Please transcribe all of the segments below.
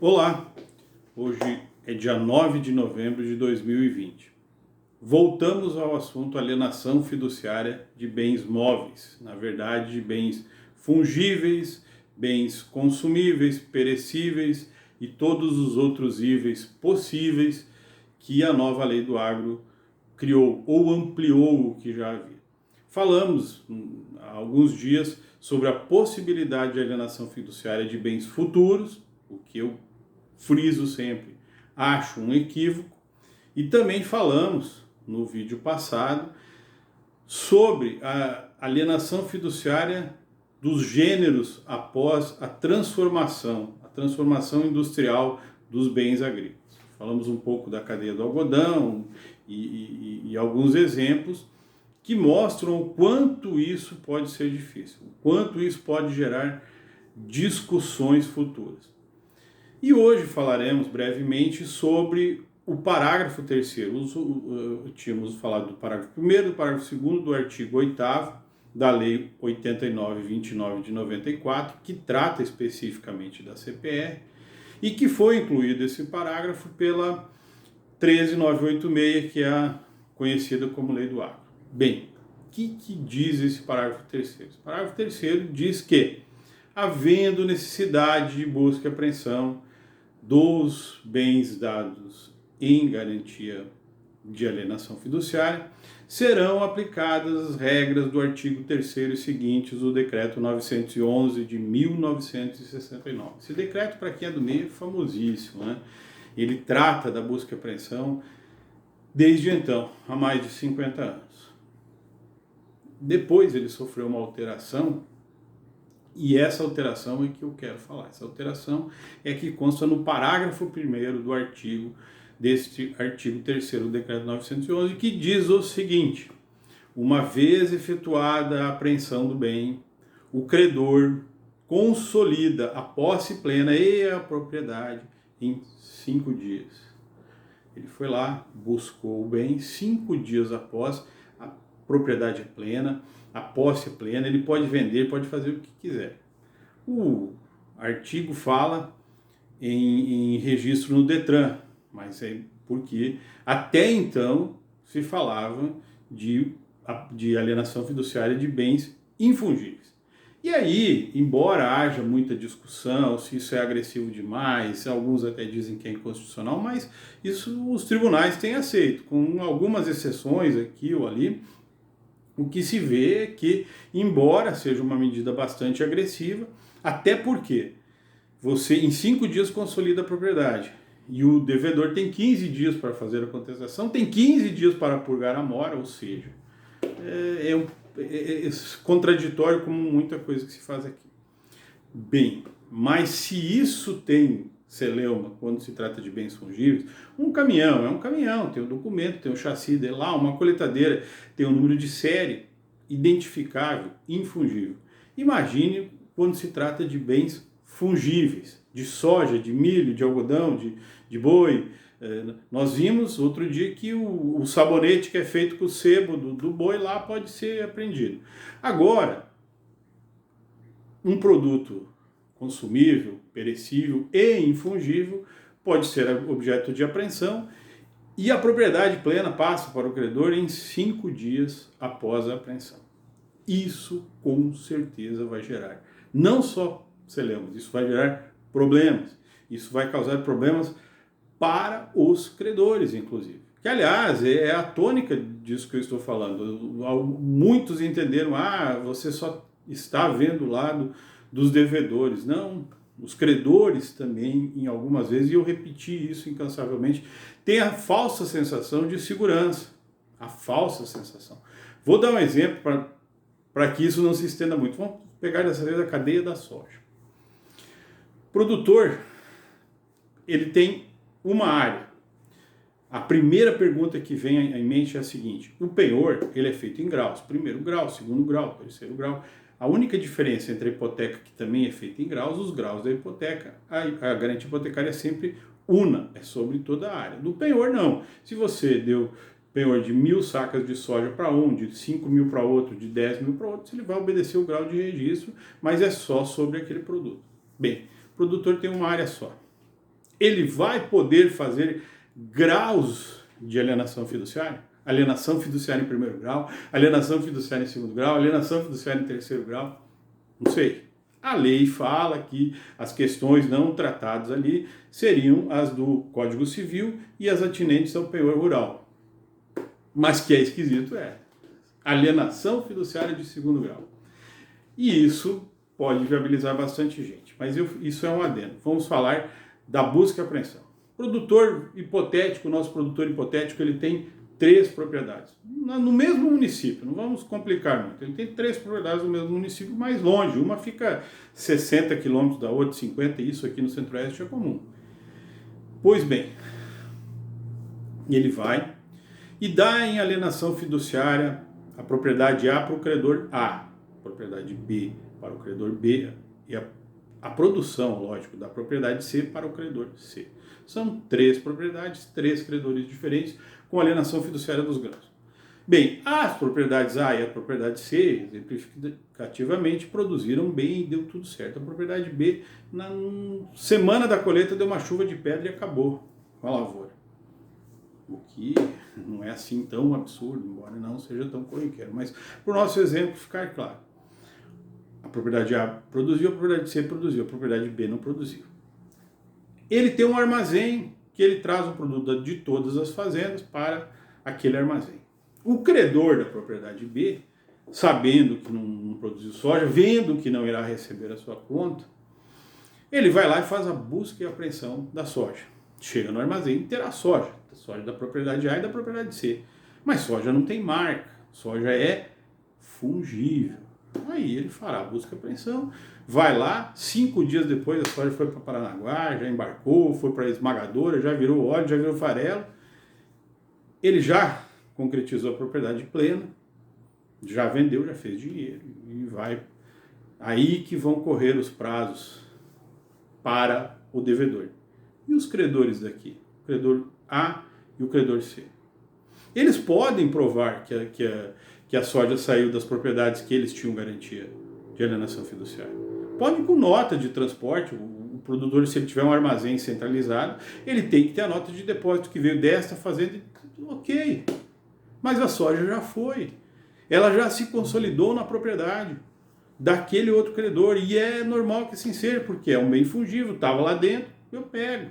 Olá, hoje é dia 9 de novembro de 2020. Voltamos ao assunto alienação fiduciária de bens móveis, na verdade de bens fungíveis, bens consumíveis, perecíveis e todos os outros íveis possíveis que a nova lei do agro criou ou ampliou o que já havia. Falamos há alguns dias sobre a possibilidade de alienação fiduciária de bens futuros, o que eu friso sempre, acho um equívoco, e também falamos no vídeo passado sobre a alienação fiduciária dos gêneros após a transformação industrial dos bens agrícolas. Falamos um pouco da cadeia do algodão e alguns exemplos que mostram o quanto isso pode ser difícil, o quanto isso pode gerar discussões futuras. E hoje falaremos brevemente sobre o parágrafo 3º. Tínhamos falado do parágrafo 1º, do parágrafo 2º do artigo 8º da Lei 8929 de 94, que trata especificamente da CPR, e que foi incluído esse parágrafo pela 13986, que é a conhecida como Lei do Agro. Bem, o que diz esse parágrafo 3º? Esse parágrafo 3º diz que, havendo necessidade de busca e apreensão dos bens dados em garantia de alienação fiduciária, serão aplicadas as regras do artigo 3º e seguintes do Decreto 911 de 1969. Esse decreto, para quem é do meio, é famosíssimo, né? Ele trata da busca e apreensão desde então, há mais de 50 anos. Depois ele sofreu uma alteração, e essa alteração é que eu quero falar. Essa alteração é que consta no parágrafo 1º do artigo, deste artigo 3º do Decreto 911, que diz o seguinte: uma vez efetuada a apreensão do bem, o credor consolida a posse plena e a propriedade em 5 dias. Ele foi lá, buscou o bem, 5 dias após, a propriedade é plena, a posse é plena, ele pode vender, pode fazer o que quiser. O artigo fala em registro no Detran, mas é porque até então se falava de alienação fiduciária de bens infungíveis. E aí, embora haja muita discussão se isso é agressivo demais, alguns até dizem que é inconstitucional, mas isso os tribunais têm aceito, com algumas exceções aqui ou ali. O que se vê é que, embora seja uma medida bastante agressiva, até porque você em 5 dias consolida a propriedade e o devedor tem 15 dias para fazer a contestação, tem 15 dias para purgar a mora, ou seja, é contraditório como muita coisa que se faz aqui. Bem, mas se isso tem celeuma quando se trata de bens fungíveis, um caminhão é um caminhão, tem o documento, tem o chassi dele lá, uma coletadeira tem o número de série identificável, infungível. Imagine quando se trata de bens fungíveis, de soja, de milho, de algodão, de boi. Nós vimos outro dia que o sabonete que é feito com o sebo do boi lá pode ser apreendido. Agora, um produto consumível, perecível e infungível pode ser objeto de apreensão e a propriedade plena passa para o credor em 5 dias após a apreensão. Isso com certeza vai gerar não só celeumas, isso vai gerar problemas, isso vai causar problemas para os credores, inclusive. Que, aliás, é a tônica disso que eu estou falando. Muitos entenderam, você só está vendo o lado dos devedores. Não, os credores também, em algumas vezes, e eu repeti isso incansavelmente, têm a falsa sensação de segurança. A falsa sensação. Vou dar um exemplo para que isso não se estenda muito. Vamos pegar dessa vez a cadeia da soja. O produtor, ele tem uma área. A primeira pergunta que vem em mente é a seguinte: o penhor, ele é feito em graus, primeiro grau, segundo grau, terceiro grau. A única diferença entre a hipoteca, que também é feita em graus, os graus da hipoteca, a garantia hipotecária é sempre una, é sobre toda a área. Do penhor, não. Se você deu penhor de 1.000 sacas de soja para um, de 5.000 para outro, de 10.000 para outro, ele vai obedecer o grau de registro, mas é só sobre aquele produto. Bem, o produtor tem uma área só. ele vai poder fazer graus de alienação fiduciária? Alienação fiduciária em primeiro grau, alienação fiduciária em segundo grau, alienação fiduciária em terceiro grau? Não sei. A lei fala que as questões não tratadas ali seriam as do Código Civil e as atinentes ao penhor rural. Mas que é esquisito alienação fiduciária de segundo grau. E isso pode viabilizar bastante gente. Mas isso é um adendo. Vamos falar da busca e apreensão. Produtor hipotético, nosso produtor hipotético, ele tem 3 propriedades. No mesmo município, não vamos complicar muito. Ele tem 3 propriedades no mesmo município, mais longe. Uma fica 60 quilômetros da outra, 50, e isso aqui no Centro-Oeste é comum. Pois bem, ele vai e dá em alienação fiduciária a propriedade A para o credor A, a propriedade B para o credor B e a produção, lógico, da propriedade C para o credor C. São 3 propriedades, 3 credores diferentes com alienação fiduciária dos grãos. Bem, as propriedades A e a propriedade C, exemplificativamente, produziram bem e deu tudo certo. A propriedade B, na semana da colheita, deu uma chuva de pedra e acabou com a lavoura. O que não é assim tão absurdo, embora não seja tão corriqueiro. Mas, para o nosso exemplo ficar claro, a propriedade A produziu, a propriedade C produziu, a propriedade B não produziu. Ele tem um armazém que ele traz o produto de todas as fazendas para aquele armazém. O credor da propriedade B, sabendo que não produziu soja, vendo que não irá receber a sua conta, ele vai lá e faz a busca e apreensão da soja. Chega no armazém e terá soja da propriedade A e da propriedade C. Mas soja não tem marca, soja é fungível. Aí ele fará a busca e apreensão, vai lá, 5 dias depois a soja foi para Paranaguá, já embarcou, foi para a esmagadora, já virou óleo, já virou farelo. Ele já concretizou a propriedade plena, já vendeu, já fez dinheiro e vai. Aí que vão correr os prazos para o devedor. E os credores daqui? O credor A e o credor C. Eles podem provar que a soja saiu das propriedades que eles tinham garantia de alienação fiduciária. Pode com nota de transporte, o produtor, se ele tiver um armazém centralizado, ele tem que ter a nota de depósito que veio desta fazenda, ok. Mas a soja já foi. Ela já se consolidou na propriedade daquele outro credor. E é normal que assim seja, porque é um bem fungível, estava lá dentro, eu pego.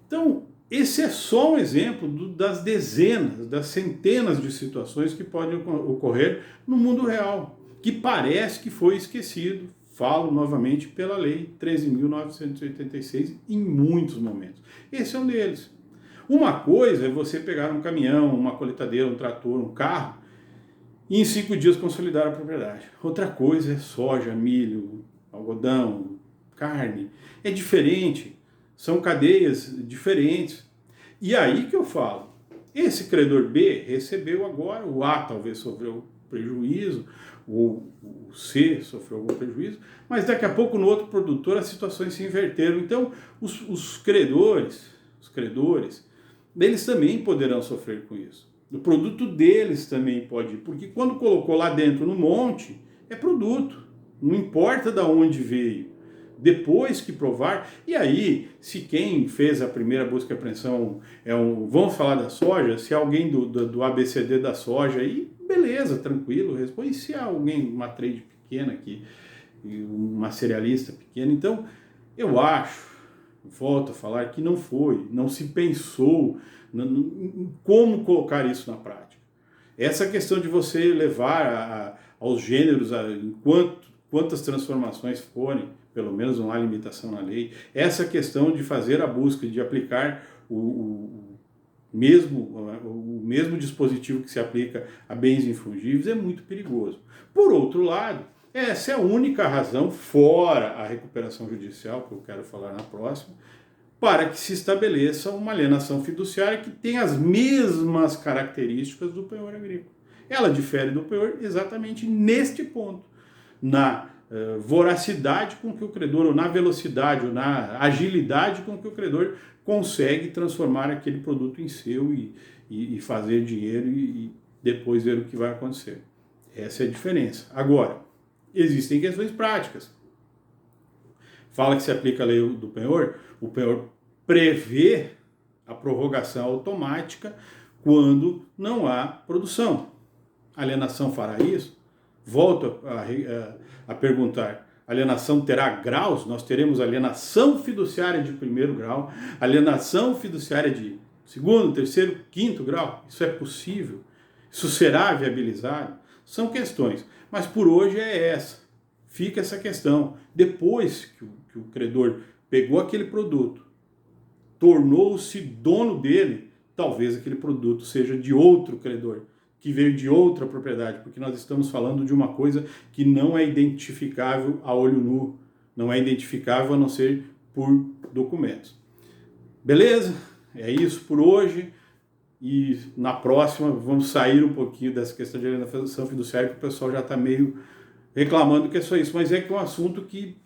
Então, esse é só um exemplo das dezenas, das centenas de situações que podem ocorrer no mundo real, que parece que foi esquecido, falo novamente, pela Lei 13.986 em muitos momentos. Esse é um deles. Uma coisa é você pegar um caminhão, uma coletadeira, um trator, um carro, e em 5 dias consolidar a propriedade. Outra coisa é soja, milho, algodão, carne. É diferente. São cadeias diferentes. E aí que eu falo, esse credor B recebeu agora, o A talvez sofreu prejuízo, ou o C sofreu algum prejuízo, mas daqui a pouco no outro produtor as situações se inverteram. Então os credores, eles também poderão sofrer com isso. O produto deles também pode ir, porque quando colocou lá dentro no monte, é produto, não importa de onde veio. Depois que provar, e aí, se quem fez a primeira busca e apreensão vamos falar da soja, se alguém do ABCD da soja, aí beleza, tranquilo, responde. E se alguém, uma trade pequena aqui, uma cerealista pequena, então eu acho, volto a falar que não se pensou em como colocar isso na prática. Essa questão de você levar aos gêneros, quantas transformações forem, pelo menos não há limitação na lei, essa questão de fazer a busca, de aplicar o mesmo dispositivo que se aplica a bens infungíveis é muito perigoso. Por outro lado, essa é a única razão, fora a recuperação judicial, que eu quero falar na próxima, para que se estabeleça uma alienação fiduciária que tem as mesmas características do penhor agrícola. Ela difere do penhor exatamente neste ponto, na voracidade com que o credor, ou na velocidade, ou na agilidade com que o credor consegue transformar aquele produto em seu e fazer dinheiro e depois ver o que vai acontecer. Essa é a diferença. Agora, existem questões práticas. fala que se aplica a lei do penhor, o penhor prevê a prorrogação automática quando não há produção. A alienação fará isso? Volto a perguntar, a alienação terá graus? Nós teremos alienação fiduciária de primeiro grau, alienação fiduciária de segundo, terceiro, quinto grau? Isso é possível? Isso será viabilizado? São questões, mas por hoje é essa. Fica essa questão. Depois que o credor pegou aquele produto, tornou-se dono dele, talvez aquele produto seja de outro credor, que veio de outra propriedade, porque nós estamos falando de uma coisa que não é identificável a olho nu, não é identificável a não ser por documentos. Beleza? É isso por hoje. E na próxima vamos sair um pouquinho dessa questão de alienação fiduciária, que o pessoal já está meio reclamando que é só isso. Mas é que é um assunto que,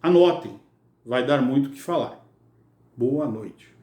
anotem, vai dar muito o que falar. Boa noite.